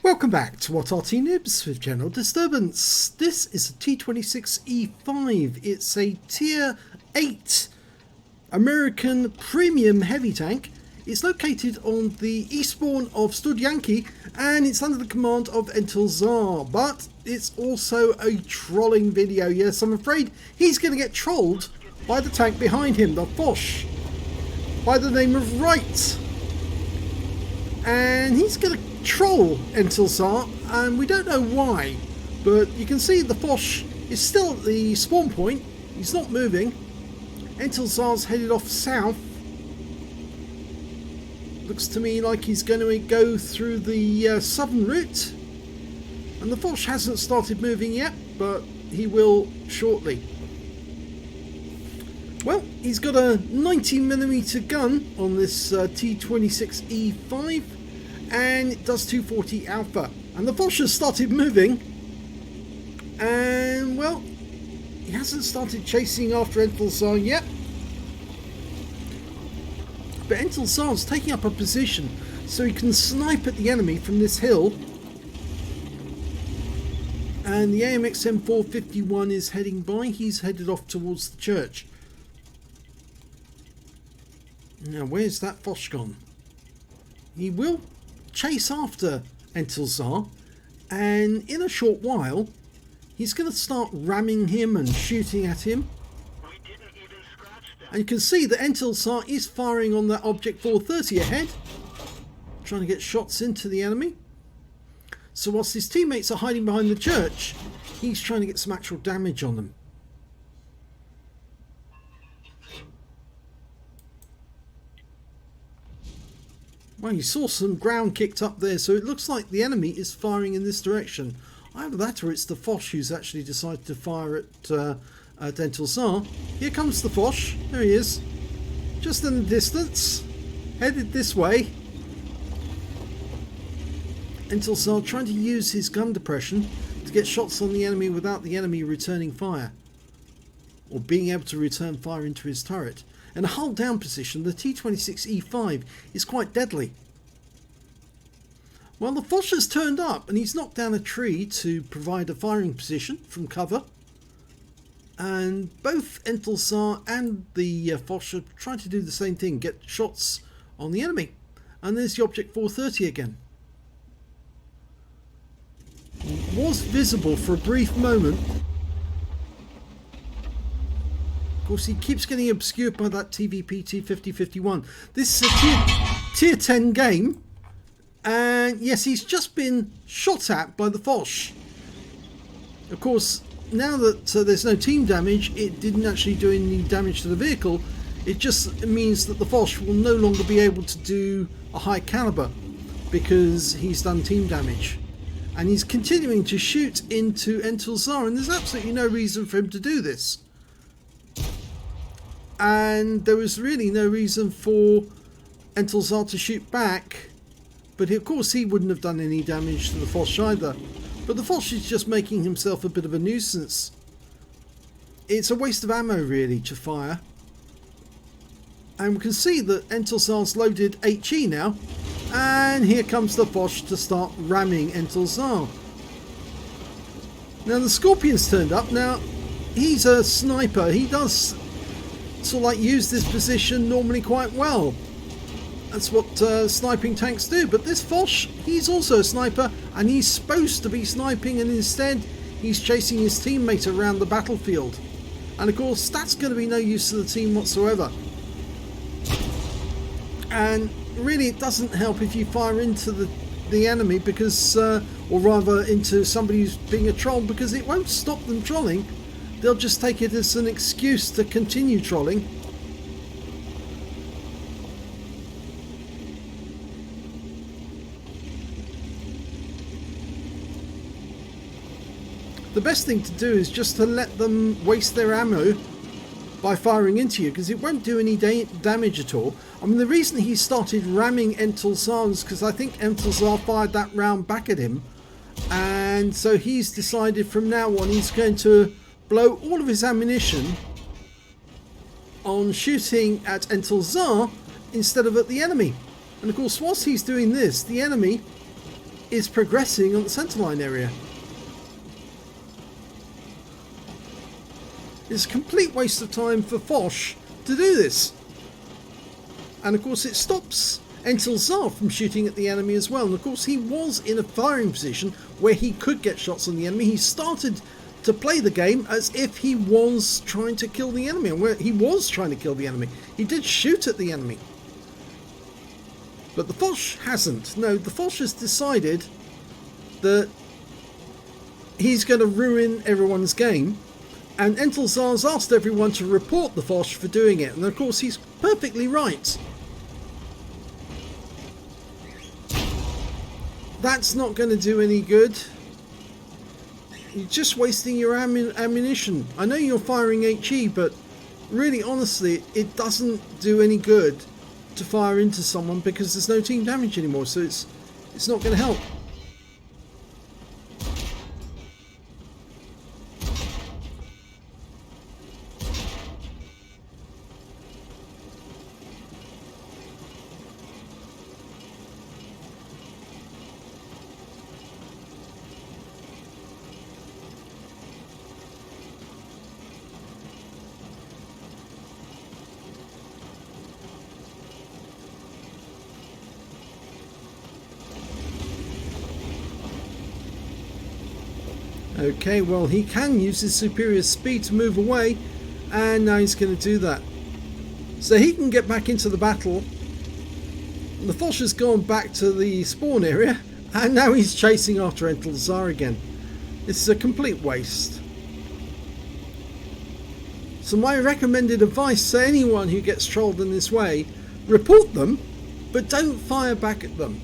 Welcome back to what Arty Noobs with General Disturbance. This is a T26E5. It's a Tier 8 American Premium Heavy Tank. It's located on the eastbourne of Studzianki and it's under the command of entilzhar. But it's also a trolling video. Yes, I'm afraid he's going to get trolled by the tank behind him, the Foch, by the name of wrigght. And he's going to troll entilzhar, and we don't know why, but you can see the Foch is still at the spawn point. He's not moving. Entilzhar's headed off south. Looks to me like he's going to go through the southern route, and the Foch hasn't started moving yet, but he will shortly. Well, he's got a 90mm gun on this T26E5, and it does 240 alpha. And the Foch has started moving, and well, he hasn't started chasing after entilzhar yet. But entilzhar's taking up a position so he can snipe at the enemy from this hill. And the AMX M451 is heading by. He's headed off towards the church. Now, where's that Foch gone? He will chase after entilzhar, and in a short while he's going to start ramming him and shooting at him. And you can see that entilzhar is firing on that object 430 ahead, trying to get shots into the enemy. So whilst his teammates are hiding behind the church, he's trying to get some actual damage on them. Well, you saw some ground kicked up there, so it looks like the enemy is firing in this direction. Either that or it's the Foch who's actually decided to fire at entilzhar. Here comes the Foch. There he is. Just in the distance. Headed this way. entilzhar trying to use his gun depression to get shots on the enemy without the enemy returning fire, or being able to return fire into his turret. In a hull down position, the T26E5 is quite deadly. Well, the Foch has turned up and he's knocked down a tree to provide a firing position from cover. And both entilzhar and the Foch are trying to do the same thing, get shots on the enemy. And there's the object 430 again. It was visible for a brief moment. Of course, he keeps getting obscured by that TVP T5051. This is a tier 10 game, and yes, he's just been shot at by the Foch. Of course, now that there's no team damage, it didn't actually do any damage to the vehicle. It just means that the Foch will no longer be able to do a high caliber because he's done team damage. And he's continuing to shoot into entilzhar, and there's absolutely no reason for him to do this. And there was really no reason for entilzhar to shoot back, but of course he wouldn't have done any damage to the Foch either. But the Foch is just making himself a bit of a nuisance. It's a waste of ammo really to fire. And we can see that entilzhar's loaded HE now, and here comes the Foch to start ramming entilzhar. Now the Scorpion's turned up. Now he's a sniper. He does sort of like use this position normally quite well. That's what sniping tanks do. But this Foch, he's also a sniper, and he's supposed to be sniping, and instead he's chasing his teammate around the battlefield. And of course that's going to be no use to the team whatsoever. And really it doesn't help if you fire into the enemy, because or rather into somebody who's being a troll, because it won't stop them trolling. They'll just take it as an excuse to continue trolling. The best thing to do is just to let them waste their ammo by firing into you, because it won't do any damage at all. I mean, the reason he started ramming entilzhar is because I think entilzhar fired that round back at him, and so he's decided from now on he's going to blow all of his ammunition on shooting at entilzhar instead of at the enemy. And of course, whilst he's doing this, the enemy is progressing on the centerline area. It's a complete waste of time for Foch to do this. And of course it stops entilzhar from shooting at the enemy as well. And of course he was in a firing position where he could get shots on the enemy. He started to play the game as if he was trying to kill the enemy. And where he was trying to kill the enemy. He did shoot at the enemy. But the Foch hasn't. No, the Foch has decided that he's going to ruin everyone's game. And entilzhar's asked everyone to report the Foch for doing it. And of course he's perfectly right. That's not going to do any good. You're just wasting your ammunition. I know you're firing HE, but really honestly it doesn't do any good to fire into someone because there's no team damage anymore, so it's not going to help. Okay, well he can use his superior speed to move away, and now he's going to do that. So he can get back into the battle. The Foch has gone back to the spawn area, and now he's chasing after entilzhar again. This is a complete waste. So my recommended advice to anyone who gets trolled in this way, report them, but don't fire back at them.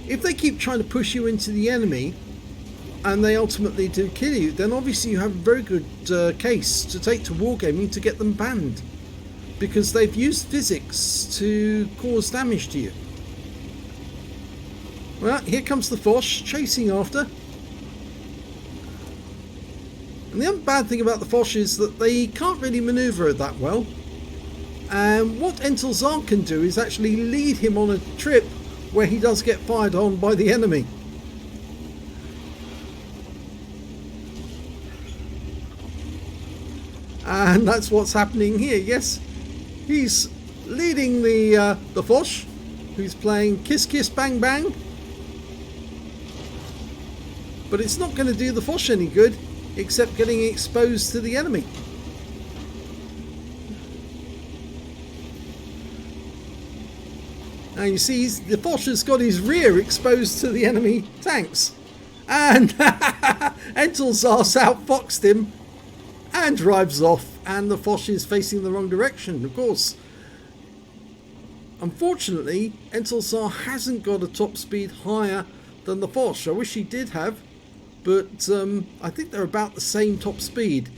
If they keep trying to push you into the enemy, and they ultimately do kill you, then obviously you have a very good case to take to wargaming to get them banned, because they've used physics to cause damage to you. Well, here comes the Foch chasing after. And the other bad thing about the Foch is that they can't really maneuver that well. And what entilzhar can do is actually lead him on a trip where he does get fired on by the enemy. And that's what's happening here. Yes, he's leading the Foch, who's playing Kiss Kiss Bang Bang. But it's not going to do the Foch any good, except getting exposed to the enemy. Now you see the Foch has got his rear exposed to the enemy tanks. And entilzhar's outfoxed him and drives off, and the Foch is facing the wrong direction, of course. Unfortunately, entilzhar hasn't got a top speed higher than the Foch. I wish he did have, but I think they're about the same top speed.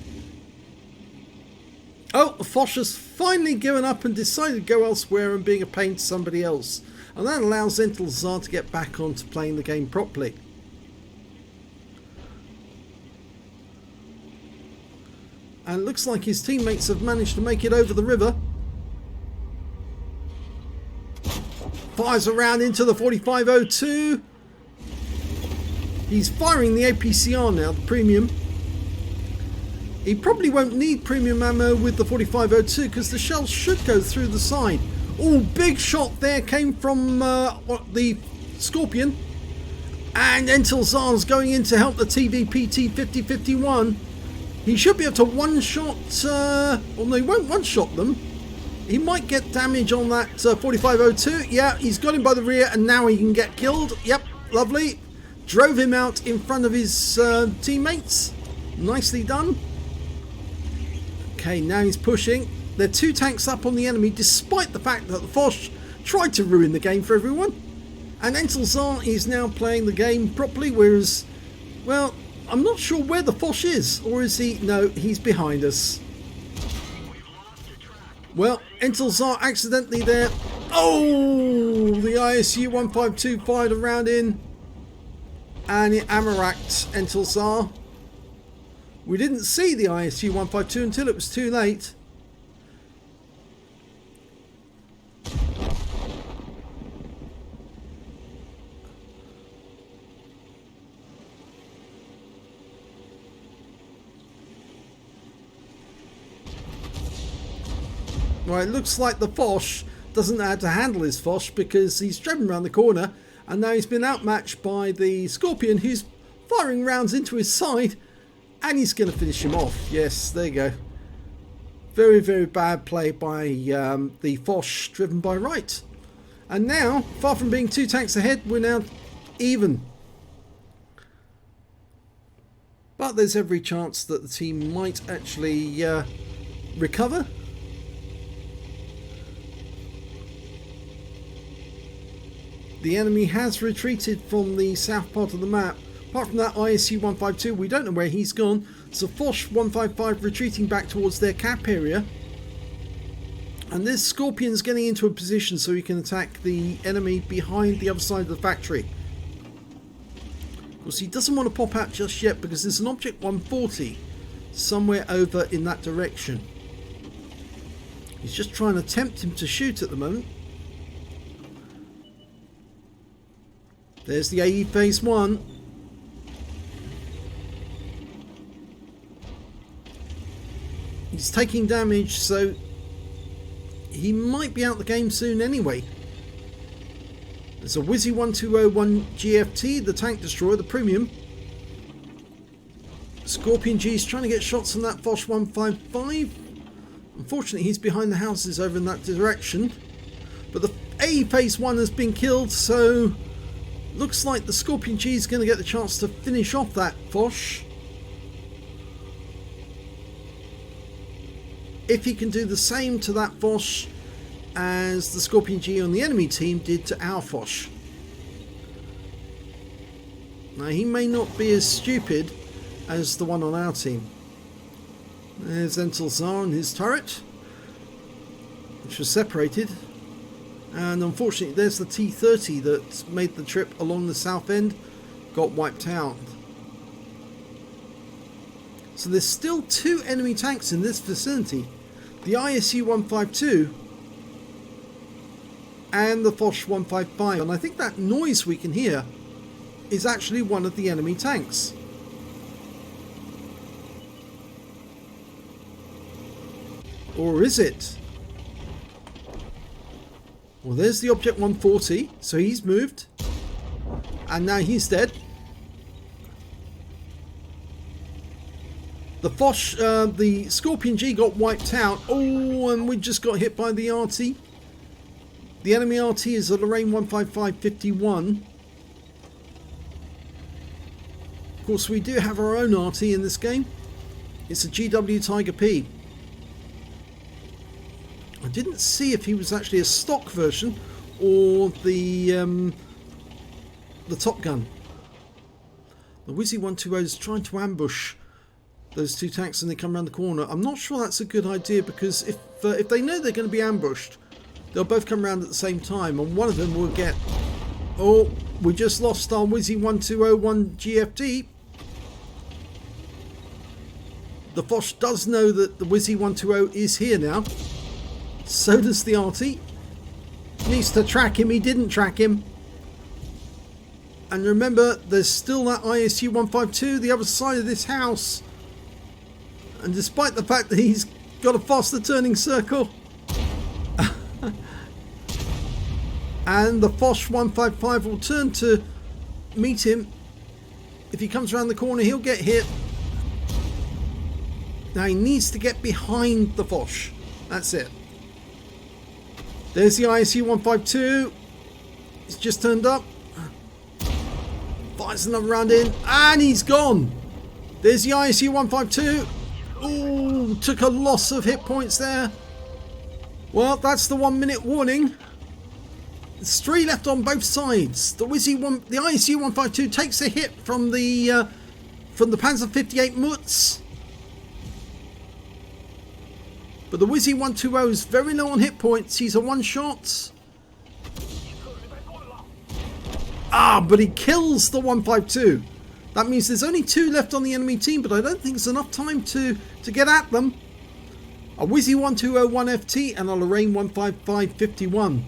Oh, the Foch has finally given up and decided to go elsewhere and being a pain to somebody else. And that allows entilzhar to get back onto playing the game properly. And it looks like his teammates have managed to make it over the river. Fires around into the 4502. He's firing the APCR now, the premium. He probably won't need premium ammo with the 4502 because the shells should go through the side. Oh, big shot there came from the Scorpion. And entilzhar's going in to help the TVPT 5051. He should be able to one-shot, well no, he won't one-shot them. He might get damage on that 4502. Yeah, he's got him by the rear and now he can get killed. Yep, lovely. Drove him out in front of his teammates. Nicely done. Okay, now he's pushing. There are two tanks up on the enemy despite the fact that the Foch tried to ruin the game for everyone. And entilzhar is now playing the game properly, whereas, well, I'm not sure where the Foch is, or is he? No, he's behind us. Well, entilzhar accidentally there. Oh, the ISU 152 fired a round in, and it ammo-racked entilzhar. We didn't see the ISU 152 until it was too late. Well, it looks like the Foch doesn't know how to handle his Foch because he's driven around the corner and now he's been outmatched by the Scorpion, who's firing rounds into his side, and he's going to finish him off. Yes, there you go. Very, very bad play by the Foch, driven by wrigght. And now, far from being 2 tanks ahead, we're now even. But there's every chance that the team might actually recover. The enemy has retreated from the south part of the map. Apart from that ISU 152, we don't know where he's gone. So Foch 155 retreating back towards their cap area. And this Scorpion's getting into a position so he can attack the enemy behind the other side of the factory. Of course, he doesn't want to pop out just yet because there's an Object 140 somewhere over in that direction. He's just trying to tempt him to shoot at the moment. There's the AE phase 1. He's taking damage, so he might be out the game soon anyway. There's a Wizzy 1201 GFT, the tank destroyer, the premium. Scorpion G is trying to get shots on that Foch 155. Unfortunately, he's behind the houses over in that direction. But the AE phase 1 has been killed, so looks like the Scorpion G is going to get the chance to finish off that Foch. If he can do the same to that Foch as the Scorpion G on the enemy team did to our Foch. Now, he may not be as stupid as the one on our team. There's entilzhar and his turret, which was separated. And unfortunately, there's the T-30 that made the trip along the south end, got wiped out. So there's still 2 enemy tanks in this vicinity. The ISU 152 and the Foch 155. And I think that noise we can hear is actually one of the enemy tanks. Or is it? Well, there's the Object 140, so he's moved. And now he's dead. The Foch, the Scorpion G got wiped out. Oh, and we just got hit by the Arty. The enemy Arty is a Lorraine 155-51. Of course, we do have our own Arty in this game. It's a GW Tiger P. I didn't see if he was actually a stock version or the Top Gun. The Wizzy 120 is trying to ambush those 2 tanks and they come around the corner. I'm not sure that's a good idea because if they know they're going to be ambushed, they'll both come around at the same time and one of them will get... Oh, we just lost our Wizzy 1201 GFT. The Foch does know that the Wizzy 120 is here now. So does the Arty. Needs to track him. He didn't track him. And remember, there's still that ISU 152 the other side of this house. And despite the fact that he's got a faster turning circle, and the Foch 155 will turn to meet him. If he comes around the corner, he'll get hit. Now he needs to get behind the Foch. That's it. There's the ISU 152. He's just turned up. Fires another round in. And he's gone. There's the ISU 152. Ooh, took a loss of hit points there. Well, that's the 1 minute warning. There's 3 left on both sides. The ISU 152 takes a hit from the Panzer 58 Mutz. But the Wizzy 120 is very low on hit points. He's a one-shot. But he kills the 152. That means there's only 2 left on the enemy team, but I don't think there's enough time to get at them. A Wizzy 1201 FT and a Lorraine 155-51.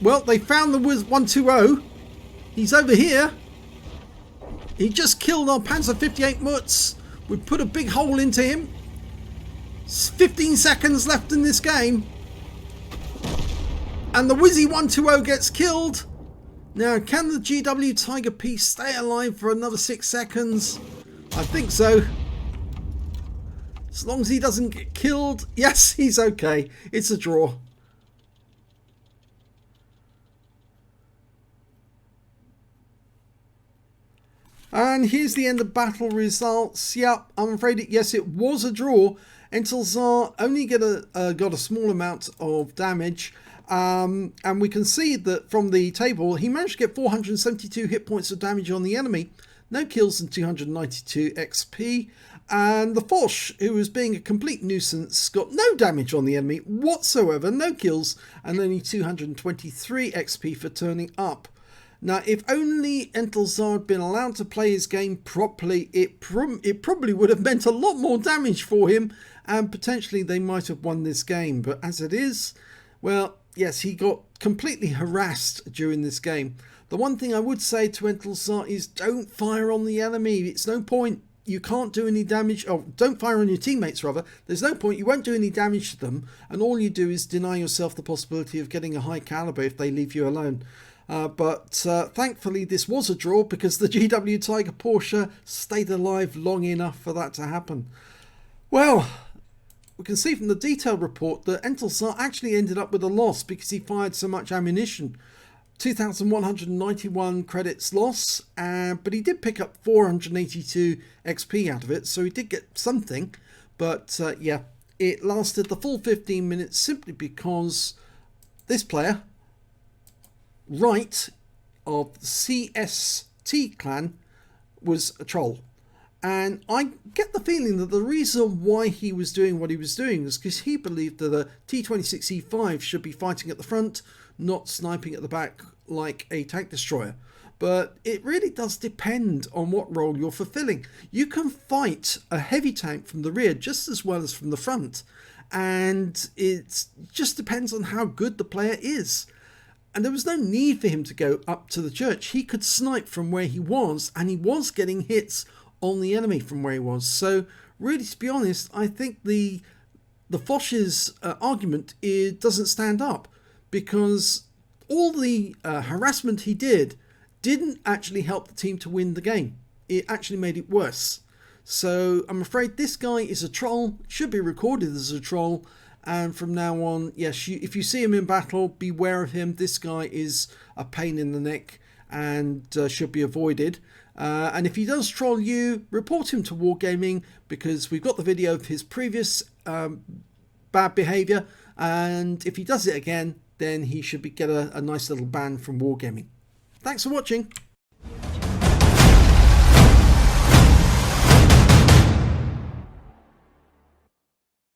Well, they found the 120. He's over here. He just killed our Panzer 58 Mutz. We put a big hole into him. 15 seconds left in this game. And the Wizzy 120 gets killed. Now, can the GW Tiger P stay alive for another 6 seconds? I think so. As long as he doesn't get killed. Yes, he's okay. It's a draw. And here's the end of battle results. Yep, I'm afraid yes, it was a draw. entilzhar only got a small amount of damage. And we can see that from the table, he managed to get 472 hit points of damage on the enemy. No kills and 292 XP. And the Foch, who was being a complete nuisance, got no damage on the enemy whatsoever. No kills and only 223 XP for turning up. Now, if only entilzhar had been allowed to play his game properly, it probably would have meant a lot more damage for him, and potentially they might have won this game. But as it is, well, yes, he got completely harassed during this game. The one thing I would say to entilzhar is don't fire on the enemy. It's no point. You can't do any damage. Oh, don't fire on your teammates, rather. There's no point. You won't do any damage to them, and all you do is deny yourself the possibility of getting a high caliber if they leave you alone. But thankfully this was a draw because the GW Tiger Porsche stayed alive long enough for that to happen. Well, we can see from the detailed report that entilzhar actually ended up with a loss because he fired so much ammunition. 2,191 credits loss, but he did pick up 482 XP out of it, so he did get something. But yeah, it lasted the full 15 minutes simply because this player, wrigght of the CST clan, was a troll. And I get the feeling that the reason why he was doing what he was doing was because he believed that a T-26E5 should be fighting at the front, not sniping at the back like a tank destroyer. But it really does depend on what role you're fulfilling. You can fight a heavy tank from the rear just as well as from the front, and it just depends on how good the player is. And there was no need for him to go up to the church. He could snipe from where he was, and he was getting hits on the enemy from where he was. So really, to be honest, I think the Foch's argument doesn't stand up, because all the harassment he didn't actually help the team to win the game. It actually made it worse. So I'm afraid this guy is a troll, should be recorded as a troll. And from now on, yes, if you see him in battle, beware of him. This guy is a pain in the neck and should be avoided. And if he does troll you, report him to Wargaming, because we've got the video of his previous bad behaviour. And if he does it again, then he should get a nice little ban from Wargaming. Thanks for watching.